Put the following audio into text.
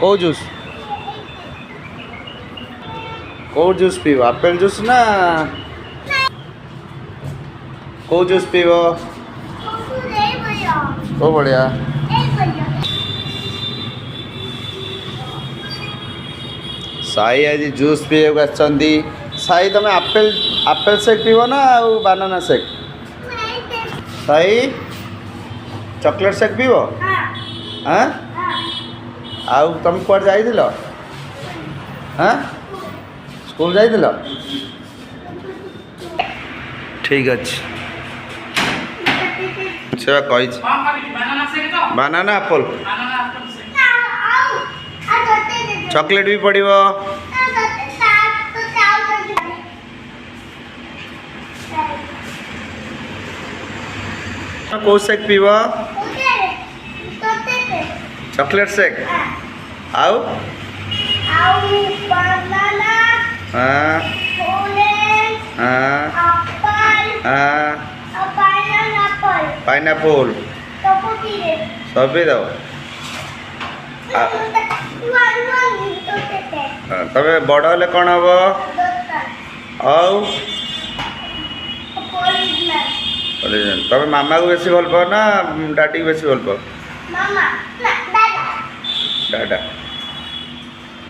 कौ जूस कौ जूस पीब आपेल जूस ना कौ जूस पीब कौ बढ़िया साई आज जूस पीवा आछंती साई तुम आपेल आपेल शेक पीब ना बानाना शेक साई चॉकलेट शेक पीब हाँ आउ तुम कुआड़ जाइल हाँ स्कूल जाइल ठीक अच्छे से कही बानाना एप्पल चॉकलेट भी पड़ो कौ शेक पीब चॉकलेट शेक आउ हाँ पाइनएप्पल सब भी दो तब बड़ हेल्ले कौन हम तब मामा को बेसी भल पाओ ना डाडी को बेसी भल पाओ डाडा